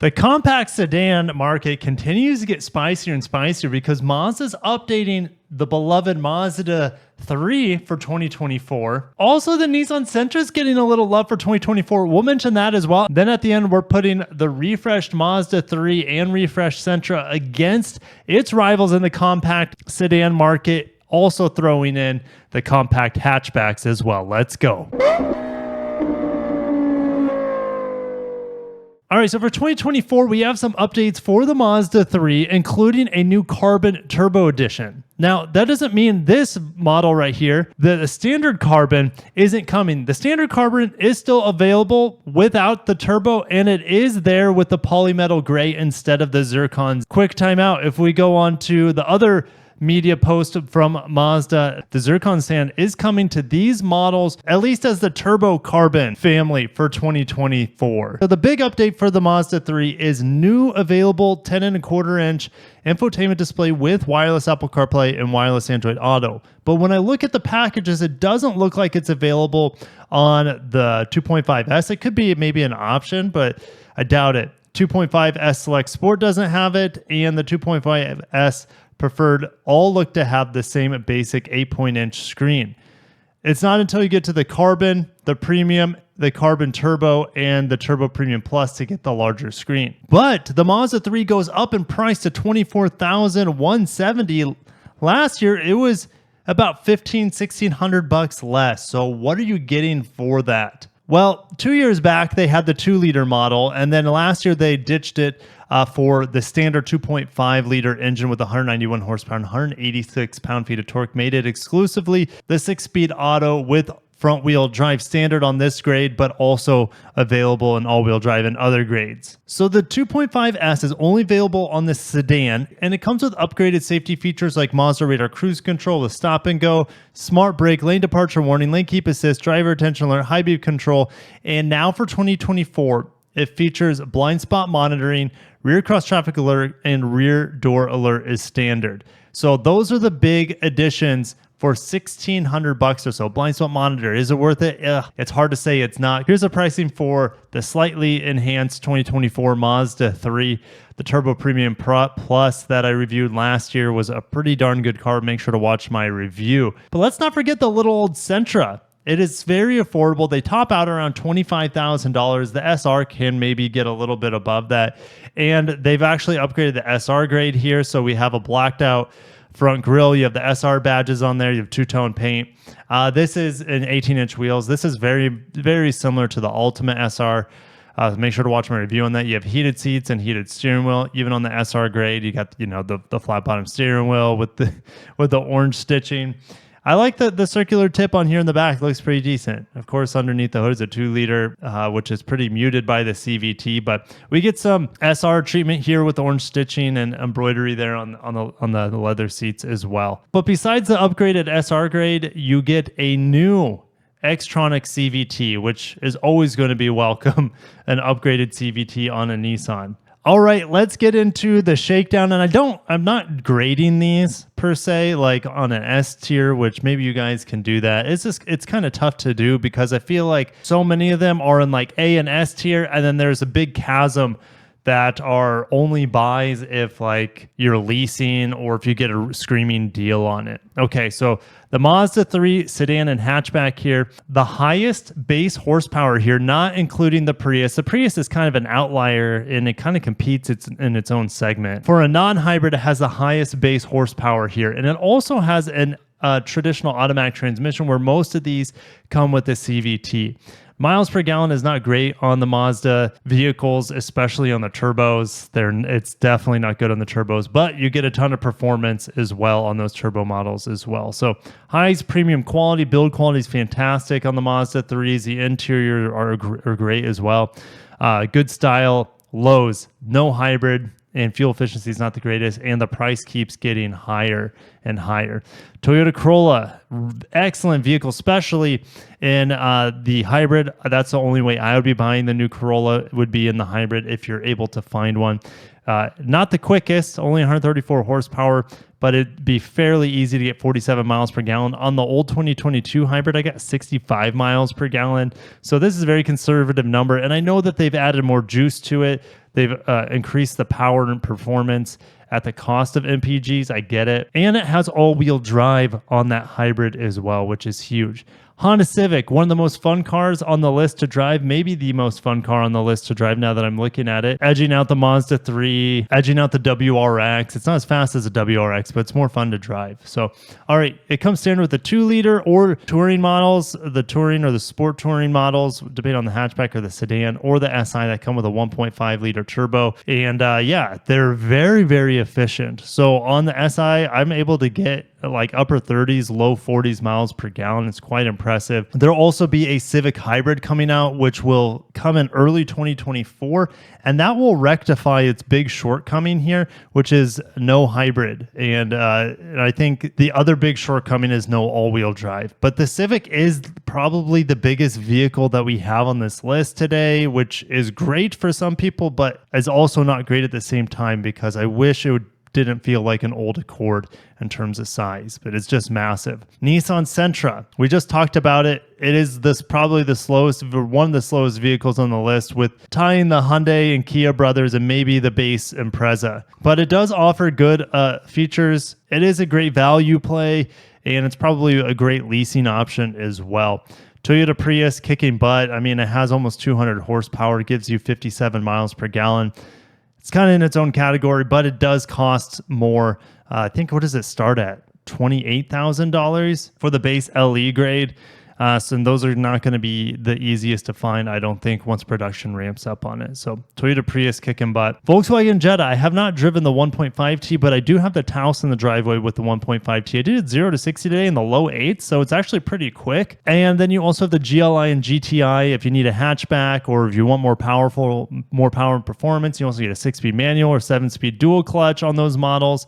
The compact sedan market continues to get spicier and spicier because Mazda's updating the beloved Mazda 3 for 2024. Also, the Nissan Sentra is getting a little love for 2024. We'll mention that as well. Then at the end, we're putting the refreshed Mazda 3 and refreshed Sentra against its rivals in the compact sedan market, also throwing in the compact hatchbacks as well. Let's go. All right, so for 2024, we have some updates for the Mazda 3, including a new Carbon Turbo Edition. Now, that doesn't mean this model right here, the standard Carbon, isn't coming. The standard Carbon is still available without the turbo, and it is there with the polymetal gray instead of the zircons. Quick timeout. If we go on to the other media post from Mazda, the Zircon stand is coming to these models, at least as the Turbo Carbon family for 2024. So the big update for the Mazda 3 is new available 10.25-inch infotainment display with wireless Apple CarPlay and wireless Android Auto. But when I look at the packages, it doesn't look like it's available on the 2.5S. It could be maybe an option, but I doubt it. 2.5S Select Sport doesn't have it, and the 2.5S Preferred all look to have the same basic 8-inch screen. It's not until you get to the Carbon, the Premium, the Carbon Turbo, and the Turbo Premium Plus to get the larger screen. But the Mazda 3 goes up in price to $24,170. Last year, it was about $1,600 less. So what are you getting for that? Well, 2 years back, they had the 2-liter model, and then last year they ditched it for the standard 2.5-liter engine with 191 horsepower and 186 pound-feet of torque, made it exclusively the 6-speed auto with front-wheel drive standard on this grade, but also available in all-wheel drive and other grades. So the 2.5S is only available on the sedan, and it comes with upgraded safety features like Mazda Radar Cruise Control with stop and go, smart brake, lane departure warning, lane keep assist, driver attention alert, high beam control, and now for 2024, it features blind spot monitoring, rear cross traffic alert, and rear door alert is standard. So those are the big additions for $1,600 or so. Blind spot monitor, is it worth it? It's hard to say it's not. Here's the pricing for the slightly enhanced 2024 Mazda 3. The Turbo Premium Plus that I reviewed last year was a pretty darn good car. Make sure to watch my review. But let's not forget the little old Sentra. It is very affordable. They top out around $25,000. The SR can maybe get a little bit above that. And they've actually upgraded the SR grade here. So we have a blacked out front grille. You have the SR badges on there. You have two-tone paint. This is an 18-inch wheels. This is very, very similar to the Ultimate SR. Make sure to watch my review on that. You have heated seats and heated steering wheel. Even on the SR grade, you got the flat bottom steering wheel with the orange stitching. I like the circular tip on here in the back. It looks pretty decent. Of course, underneath the hood is a 2-liter, which is pretty muted by the CVT. But we get some SR treatment here with orange stitching and embroidery there on the leather seats as well. But besides the upgraded SR grade, you get a new Xtronic CVT, which is always going to be welcome, an upgraded CVT on a Nissan. All right, let's get into the shakedown. And I'm not grading these per se, like on an S tier, which maybe you guys can do that. It's kind of tough to do because I feel like so many of them are in like A and S tier, and then there's a big chasm that are only buys if like you're leasing or if you get a screaming deal on it. Okay, so the Mazda 3 sedan and hatchback here, the highest base horsepower here, not including the Prius. The Prius is kind of an outlier and it kind of competes in its own segment. For a non-hybrid, it has the highest base horsepower here, and it also has an traditional automatic transmission where most of these come with a CVT. Miles per gallon is not great on the Mazda vehicles, especially on the turbos. It's definitely not good on the turbos, but you get a ton of performance as well on those turbo models as well. So highest premium quality, build quality is fantastic on the Mazda 3s. The interior are great as well. Good style, lows, no hybrid, and fuel efficiency is not the greatest, and the price keeps getting higher and higher. Toyota Corolla, excellent vehicle, especially in the hybrid. That's the only way I would be buying the new Corolla, would be in the hybrid if you're able to find one. Not the quickest, only 134 horsepower, but it'd be fairly easy to get 47 miles per gallon. On the old 2022 hybrid, I got 65 miles per gallon. So this is a very conservative number. And I know that they've added more juice to it. They've increased the power and performance at the cost of MPGs. I get it. And it has all-wheel drive on that hybrid as well, which is huge. Honda Civic, one of the most fun cars on the list to drive, maybe the most fun car on the list to drive now that I'm looking at it. Edging out the Mazda 3, edging out the WRX. It's not as fast as a WRX, but it's more fun to drive. So, all right, it comes standard with the 2-liter or touring models, the touring or the sport touring models, depending on the hatchback or the sedan, or the SI that come with a 1.5-liter turbo. And yeah, they're very, very efficient. So on the SI, I'm able to get like upper 30s, low 40s miles per gallon. It's quite impressive. There'll also be a Civic Hybrid coming out, which will come in early 2024, and that will rectify its big shortcoming here, which is no hybrid. And I think the other big shortcoming is no all-wheel drive. But the Civic is probably the biggest vehicle that we have on this list today, which is great for some people, but is also not great at the same time, because I wish it didn't feel like an old Accord in terms of size, but it's just massive. Nissan Sentra, we just talked about it. It is probably the slowest, one of the slowest vehicles on the list, with tying the Hyundai and Kia brothers and maybe the base Impreza. But it does offer good features. It is a great value play, and it's probably a great leasing option as well. Toyota Prius, kicking butt. I mean, it has almost 200 horsepower. It gives you 57 miles per gallon. It's kind of in its own category, but it does cost more. I think, what does it start at? $28,000 for the base LE grade. So those are not going to be the easiest to find, I don't think, once production ramps up on it. So Toyota Prius, kicking butt. Volkswagen Jetta, I have not driven the 1.5T, but I do have the Taos in the driveway with the 1.5T. I did it 0 to 60 today in the low 8s, so it's actually pretty quick. And then you also have the GLI and GTI if you need a hatchback, or if you want more power and performance. You also get a 6-speed manual or 7-speed dual clutch on those models.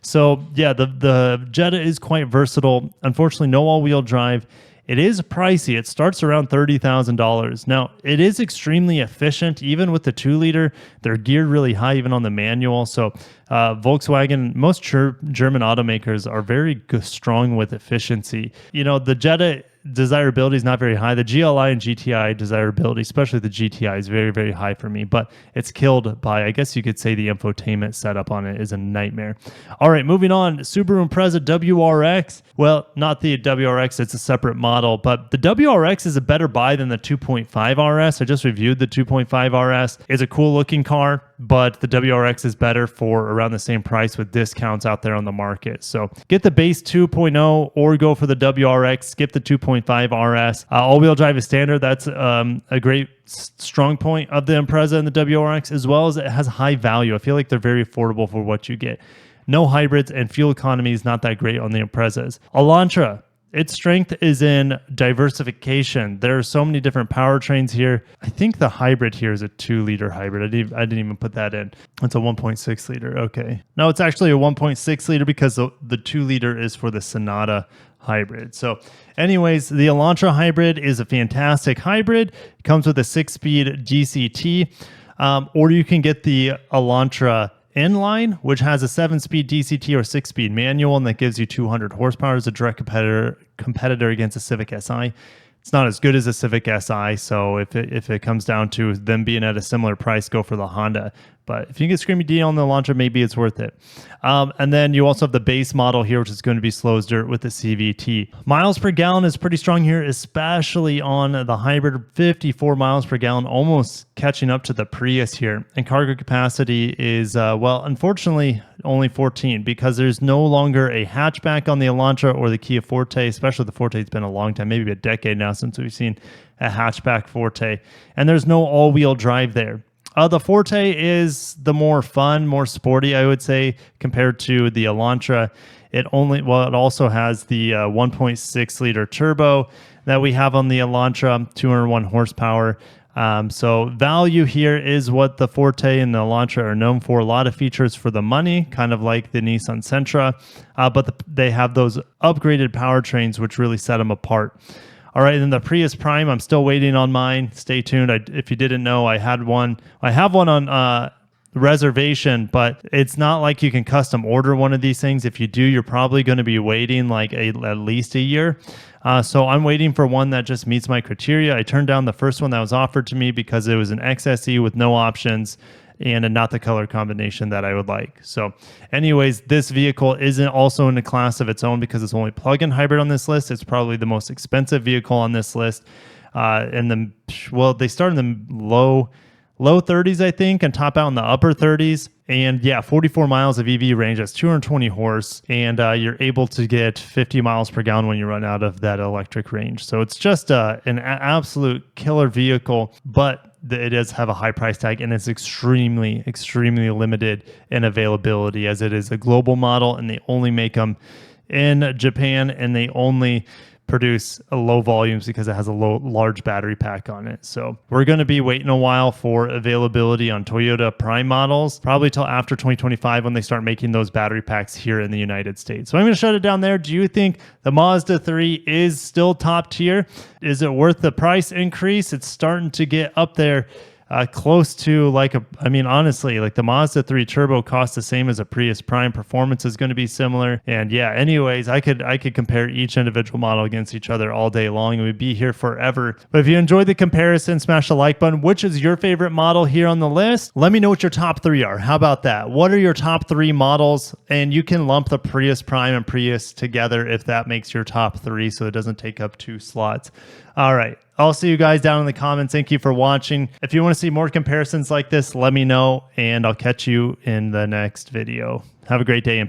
So yeah, the Jetta is quite versatile. Unfortunately, no all-wheel drive. It is pricey. It starts around $30,000. Now, it is extremely efficient, even with the 2-liter. They're geared really high, even on the manual. So Volkswagen, most German automakers are very strong with efficiency. You know, the Jetta desirability is not very high. The GLI and GTI desirability, especially the GTI, is very, very high for me, but it's killed by, I guess you could say, the infotainment setup on it is a nightmare. All right, moving on. Subaru Impreza WRX. Well, not the WRX, it's a separate model, but the WRX is a better buy than the 2.5 RS. I just reviewed the 2.5 RS. It's a cool looking car, but the WRX is better for around the same price with discounts out there on the market. So get the base 2.0 or go for the WRX, skip the 2.5 RS. All-wheel drive is standard. That's a great strong point of the Impreza and the WRX, as well as it has high value. I feel like they're very affordable for what you get. No hybrids, and fuel economy is not that great on the Imprezas. Elantra, its strength is in diversification. There are so many different powertrains here. I think the hybrid here is a 2-liter hybrid. I didn't even put that in. It's a 1.6 liter. Okay. No, it's actually a 1.6 liter because the 2-liter is for the Sonata hybrid. So anyways, the Elantra hybrid is a fantastic hybrid. It comes with a 6-speed DCT, or you can get the Elantra Inline, which has a 7-speed DCT or 6-speed manual, and that gives you 200 horsepower as a direct competitor against a Civic Si. It's not as good as a Civic Si, so if it comes down to them being at a similar price, go for the Honda. But if you get screamy deal on the Elantra, maybe it's worth it. And then you also have the base model here, which is going to be slow as dirt with the CVT. Miles per gallon is pretty strong here, especially on the hybrid. 54 miles per gallon, almost catching up to the Prius here. And cargo capacity is, well, unfortunately, only 14, because there's no longer a hatchback on the Elantra or the Kia Forte, especially the Forte. It's been a long time, maybe a decade now since we've seen a hatchback Forte. And there's no all-wheel drive there. The Forte is the more fun, more sporty, I would say, compared to the Elantra. It also has the 1.6 liter turbo that we have on the Elantra, 201 horsepower. So value here is what the Forte and the Elantra are known for. A lot of features for the money, kind of like the Nissan Sentra, but they have those upgraded powertrains, which really set them apart. All right, then the Prius Prime, I'm still waiting on mine. Stay tuned. If you didn't know, I have one on reservation, but it's not like you can custom order one of these things. If you do, you're probably going to be waiting like at least a year. So I'm waiting for one that just meets my criteria. I turned down the first one that was offered to me because it was an XSE with no options and not the color combination that I would like. So anyways, this vehicle isn't also in a class of its own because it's only plug-in hybrid on this list. It's probably the most expensive vehicle on this list. They start in the low 30s, I think, and top out in the upper 30s. And yeah, 44 miles of EV range. That's 220 horse. And you're able to get 50 miles per gallon when you run out of that electric range. So it's just an absolute killer vehicle, but it does have a high price tag, and it's extremely, extremely limited in availability, as it is a global model and they only make them in Japan, and they only produce low volumes because it has a large battery pack on it. So we're going to be waiting a while for availability on Toyota Prime models, probably till after 2025 when they start making those battery packs here in the United States. So I'm going to shut it down there. Do you think the Mazda 3 is still top tier? Is it worth the price increase? It's starting to get up there. Close to honestly, like the Mazda 3 Turbo costs the same as a Prius Prime. Performance is going to be similar. And yeah, anyways, I could compare each individual model against each other all day long, and we'd be here forever. But if you enjoyed the comparison, smash the like button. Which is your favorite model here on the list? Let me know what your top 3 are. How about that? What are your top 3 models? And you can lump the Prius Prime and Prius together if that makes your top 3, so it doesn't take up 2 slots. All right. I'll see you guys down in the comments. Thank you for watching. If you want to see more comparisons like this, let me know, and I'll catch you in the next video. Have a great day.